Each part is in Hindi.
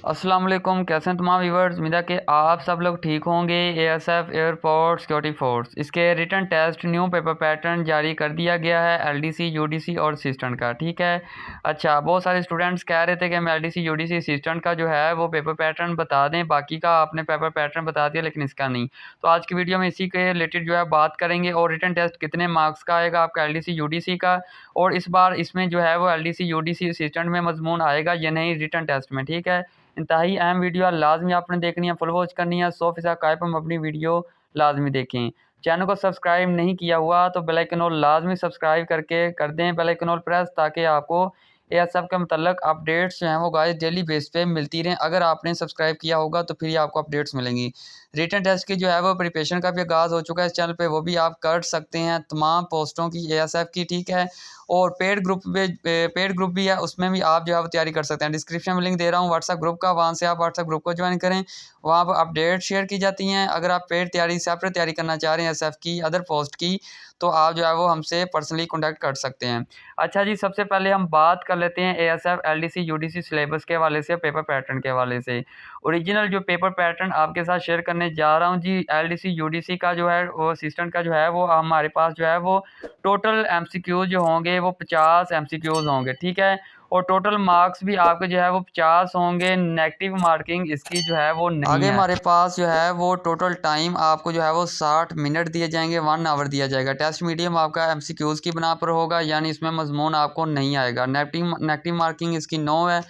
अस्सलाम वालेकुम। कैसे हैं तमाम व्यूवर्स। उम्मीद है कि आप सब लोग ठीक होंगे। एएसएफ एयरपोर्ट सिक्योरिटी फोर्स इसके written test new paper pattern जारी कर दिया गया है एलडीसी यूडीसी और असिस्टेंट का। ठीक है। अच्छा, बहुत सारे स्टूडेंट्स कह रहे थे कि हम एलडीसी यूडीसी असिस्टेंट का जो है वो पेपर पैटर्न बता दें, बाकी का आपने पेपर पैटर्न बता दिया लेकिन इसका नहीं। तो आज की वीडियो में इसी के रिलेटेड जो है बात करेंगे और रिटन टेस्ट कितने मार्क्स का आएगा आपका एलडीसी यूडीसी का, और इस बार इसमें जो है वो एलडीसी यूडीसी असिस्टेंट में मजमून आएगा या नहीं रिटन टेस्ट में। ठीक है। इंतहाई अहम वीडियो लाजमी आपने देखनी है, फुल वॉच करनी है। 100% कायप हम अपनी वीडियो लाजमी देखें। चैनल को सब्सक्राइब नहीं किया हुआ तो बेल आइकन और लाजमी सब्सक्राइब करके कर दें बेल आइकन और प्रेस, ताकि आपको यह सब के मतलब अपडेट्स जो हैं वो गाइस डेली बेस पे मिलती रहें। अगर आपने सब्सक्राइब किया होगा तो फिर ही आपको अपडेट्स मिलेंगी। रिटन टेस्ट की जो है वो प्रिपरेशन का भी आगाज़ हो चुका है इस चैनल पे, वो भी आप कर सकते हैं तमाम पोस्टों की एएसएफ की। ठीक है। और पेड ग्रुप भी है, उसमें भी आप जो है वो तैयारी कर सकते हैं। डिस्क्रिप्शन में लिंक दे रहा हूँ व्हाट्सएप ग्रुप का, वहाँ से आप व्हाट्सएप ग्रुप को ज्वाइन करें। वहाँ पर अपडेट शेयर की जाती हैं। अगर आप पेड तैयारी सेपरेट तैयारी करना चाह रहे हैं एसएफ की अदर पोस्ट की, तो आप जो है वो हमसे पर्सनली कॉन्टैक्ट कर सकते हैं। अच्छा जी, सबसे पहले हम बात कर लेते हैं एएसएफ एलडीसी यूडीसी सिलेबस के हवाले से, पेपर पैटर्न के हवाले से। ओरिजिनल जो पेपर पैटर्न आपके साथ शेयर करने जा रहा हूँ जी, एलडीसी यूडीसी का जो है वो असिस्टेंट का जो है वो हमारे पास जो है वो टोटल एमसीक्यूज जो होंगे वो 50 एमसीक्यूज होंगे। ठीक है। और टोटल मार्क्स भी आपके जो है वो 50 होंगे। नेगेटिव मार्किंग इसकी जो है वो नहीं आगे है। हमारे पास जो है वो टोटल टाइम आपको जो है वो 60 मिनट दिए जाएंगे, 1 आवर दिया जाएगा। टेस्ट मीडियम आपका एमसीक्यूज़ की बना पर होगा, यानी इसमें मजमून आपको नहीं आएगा। नेगेटिव मार्किंग इसकी 9 है।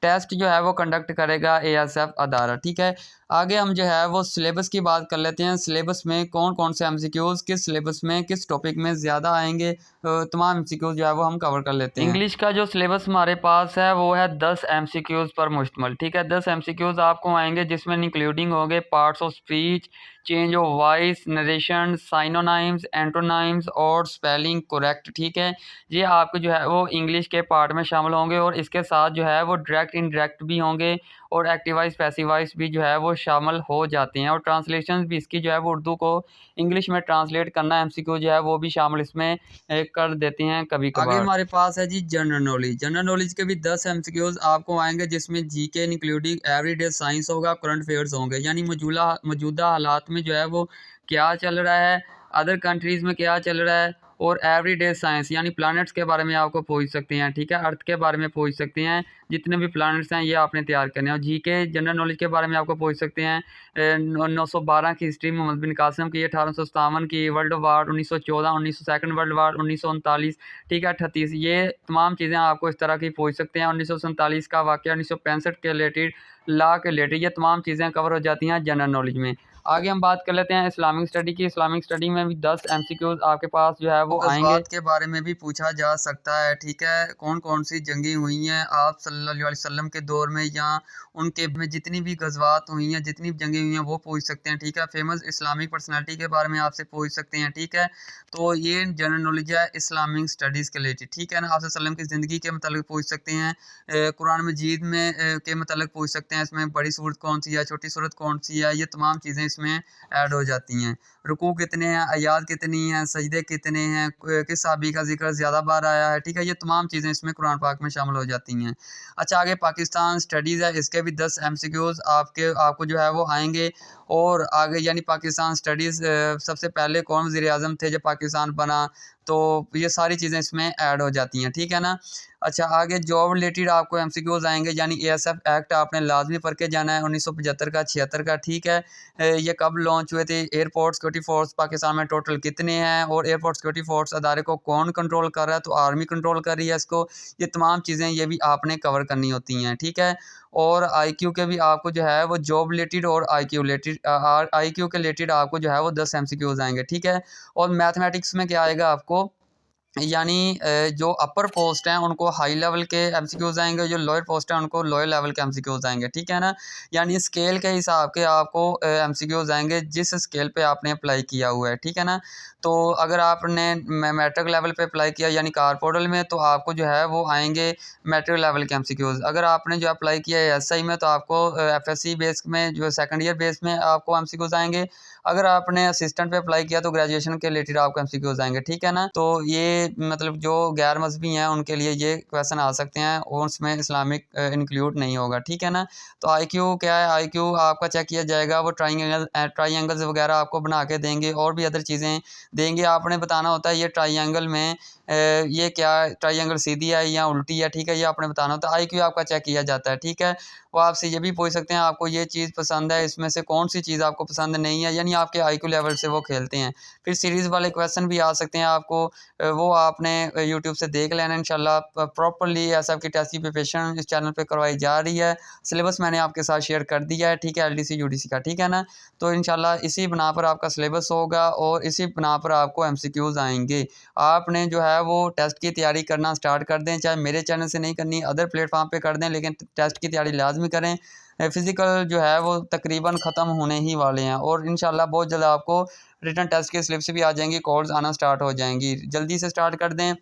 टेस्ट जो है वो कंडक्ट करेगा एएसएफ अदारा। ठीक है। आगे हम जो है वो सिलेबस की बात कर लेते हैं। सिलेबस में कौन कौन से एमसीक्यूज़ किस सिलेबस में किस टॉपिक में ज़्यादा आएंगे, तमाम एमसीक्यूज़ जो है वो हम कवर कर लेते हैं। इंग्लिश का जो सिलेबस हमारे पास है वो है 10 एमसीक्यूज़ पर मुश्तमल। ठीक है। 10 एमसीक्यूज़ आपको आएंगे जिसमें इंक्लूडिंग होंगे parts of speech, change of voice, narration, synonyms, antonyms और स्पेलिंग करेक्ट। ठीक है। ये आपके जो है वो इंग्लिश के पार्ट में शामिल होंगे और इसके साथ जो है वो डायरेक्ट इनडायरेक्ट भी होंगे और एक्टिवाइज पैसिवाइज भी जो है वो शामिल हो जाते हैं। और ट्रांसलेशन भी इसकी जो है वो उर्दू को इंग्लिश में ट्रांसलेट करना एमसीक्यू जो है वो भी शामिल इसमें कर देते हैं कभी आगे कभार। हमारे पास है जी जनरल नॉलेज। जनरल नॉलेज के भी 10 एमसीक्यूज आपको आएंगे, जिसमें जीके इंक्लूडिंग एवरीडे साइंस होगा, करंट अफेयर्स होंगे, यानी मौजूदा हालात में जो है वो क्या चल रहा है, अदर कंट्रीज़ में क्या चल रहा है, और एवरीडे साइंस यानी प्लैनेट्स के बारे में आपको पूछ सकते हैं। ठीक है। अर्थ के बारे में पूछ सकते हैं, जितने भी प्लैनेट्स हैं ये आपने तैयार करने हैं। और जीके जनरल नॉलेज के बारे में आपको पूछ सकते हैं 912 की हिस्ट्री, मोहम्मद बिन कासिम की, 1857 की, वर्ल्ड वार 1914, 1902 वर्ल्ड वार 1939। ठीक है। 38 ये तमाम चीज़ें आपको इस तरह की पूछ सकते हैं। 1947 का वाक़या, 1965 के रिलेटेड, लॉ के रिलेटेड, ये तमाम चीज़ें कवर हो जाती हैं जनरल नॉलेज में। आगे हम बात कर लेते हैं इस्लामिक स्टडी की। इस्लामिक स्टडी में भी 10 एमसीक्यूज़ आपके पास जो है तो वो आएंगे। गज़वात के बारे में भी पूछा जा सकता है। ठीक है। कौन कौन सी जंगें हुई हैं आप सल्लल्लाहु अलैहि वसल्लम के दौर में, या उनके में जितनी भी गज़वात हुई हैं, जितनी भी जंगें हुई हैं वो पूछ सकते हैं। ठीक है। फेमस इस्लामिक पर्सनालिटी के बारे में आपसे पूछ सकते हैं। ठीक है। तो ये जनरल नॉलेज है इस्लामिक स्टडीज़ के रिलेटेड। ठीक है ना। आप वसल्लम की ज़िंदगी के मतलब पूछ सकते हैं। कुरान मजीद में के मतलब पूछ सकते हैं। इसमें बड़ी सूरत कौन सी है, छोटी सूरत कौन सी है, ये तमाम चीज़ें इसमें ऐड हो जाती हैं। रुकू कितने हैं, आयात कितनी हैं, सजदे कितने हैं, किस साहबी का जिक्र ज़्यादा बार आया है। ठीक है। ये तमाम चीज़ें इसमें कुरान पाक में शामिल हो जाती हैं। अच्छा, आगे पाकिस्तान स्टडीज़ है, इसके भी 10 एमसीक्यूज़ आपको जो है वो आएंगे। और आगे यानी पाकिस्तान स्टडीज़, सबसे पहले कौन वज़ीर आज़म थे जब पाकिस्तान बना, तो ये सारी चीज़ें इसमें ऐड हो जाती हैं। ठीक है ना। अच्छा, आगे जॉब रिलेटेड आपको एमसीक्यूज़ आएंगे, यानी एएसएफ एक्ट आपने लाजमी पढ़ के जाना है 1975 का, 76 का। ठीक है। ये कब लॉन्च हुए थे, एयरपोर्ट सिक्योरिटी फोर्स पाकिस्तान में टोटल कितने हैं, और एयरपोर्ट सिक्योरिटी फोर्स अदारे को कौन कंट्रोल कर रहा है, तो आर्मी कंट्रोल कर रही है इसको। ये तमाम चीज़ें ये भी आपने कवर करनी होती हैं। ठीक है। और आईक्यू के भी आपको जो है वो जॉब रिलेटेड और आईक्यू के रिलेटेड आपको जो है वो 10 एमसीक्यूज़ आएंगे। ठीक है। और मैथमेटिक्स में क्या आएगा आपको, यानी जो अपर पोस्ट हैं उनको हाई लेवल के एमसीक्यूज़ आएंगे, जो लोअर पोस्ट हैं उनको लोअर लेवल के एमसीक्यूज़ आएंगे। ठीक है ना। यानी स्केल के हिसाब के आपको एमसीक्यूज़ आएंगे जिस स्केल पे आपने अप्लाई किया हुआ है। ठीक है ना। तो अगर आपने मैट्रिक लेवल पे अप्लाई किया यानी कारपोर्टल में, तो आपको जो है वो आएंगे मैट्रिक लेवल के एमसीक्यूज़। अगर आपने जो अप्लाई किया है एसआई में, तो आपको एफएससी बेस में जो सेकंड ईयर बेस में आपको एमसीक्यूज़ आएंगे। अगर आपने असिस्टेंट पे अप्लाई किया तो ग्रेजुएशन के रिलेटेड आपको एमसीक्यूज आएंगे, ठीक है ना। तो ये मतलब जो गैर मजहबी हैं उनके लिए ये क्वेश्चन आ सकते हैं और उसमें इस्लामिक इंक्लूड नहीं होगा, ठीक है ना। तो आईक्यू क्या है, आईक्यू आपका चेक किया जाएगा, वो ट्राइंगल्स वगैरह आपको बना के देंगे और भी अदर चीज़ें देंगे। आपने बताना होता है ये ट्राइंगल में ये क्या ट्राइंगल सीधी है या उल्टी है, ठीक है, ये आपने बताना होता है। आईक्यू आपका चेक किया जाता है, ठीक है। वो आपसे ये भी पूछ सकते हैं आपको ये चीज़ पसंद है, इसमें से कौन सी चीज़ आपको पसंद नहीं है, यानी आपके आईक्यू लेवल से वो खेलते हैं। फिर सीरीज़ वाले क्वेश्चन भी आ सकते हैं आपको, वो आपने यूट्यूब से देख लेना इंशाल्लाह। प्रॉपरली एसएफ की टेस्ट की प्रिपरेशन इस चैनल पे करवाई जा रही है। सिलेबस मैंने आपके साथ शेयर कर दिया है, ठीक है, एलडीसी यूडीसी का, ठीक है ना। तो इंशाल्लाह इसी बना पर आपका सिलेबस होगा और इसी बना पर आपको एमसीक्यूज़ आएंगे। आपने जो है वो टेस्ट की तैयारी करना स्टार्ट कर दें, चाहे मेरे चैनल से नहीं करनी अदर प्लेटफॉर्म पे कर दें, लेकिन टेस्ट की तैयारी लाजमी करें। फ़िज़िकल जो है वो तकरीबन ख़त्म होने ही वाले हैं और इंशाल्लाह बहुत जल्द आपको रिटन टेस्ट के स्लिप्स भी आ जाएंगी, कॉल्स आना स्टार्ट हो जाएंगी। जल्दी से स्टार्ट कर दें।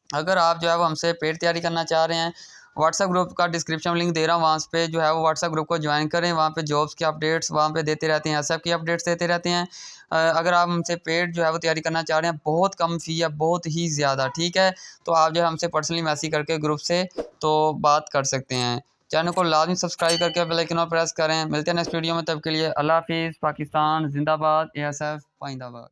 अगर आप जो है वो हमसे पेड तैयारी करना चाह रहे हैं, व्हाट्सएप ग्रुप का डिस्क्रिप्शन लिंक दे रहा हूँ, वहाँ पे जो है वो व्हाट्सएप ग्रुप को ज्वाइन करें। वहाँ पे जॉब्स की अपडेट्स वहाँ पे देते रहते हैं, एसएफ की अपडेट्स देते रहते हैं। अगर आप हमसे पेड जो है वो तैयारी करना चाह रहे हैं, बहुत कम फ़ी है, बहुत ही ज़्यादा, ठीक है। तो आप जो है हमसे पर्सनली मैसेज करके ग्रुप से तो बात कर सकते हैं। चैनल को लाजमी सब्सक्राइब करके बेल आइकन प्रेस करें। मिलते हैं नेक्स्ट वीडियो में, तब के लिए अल्लाह हाफिज़। पाकिस्तान जिंदाबाद, एएसएफ पाइंदाबाद।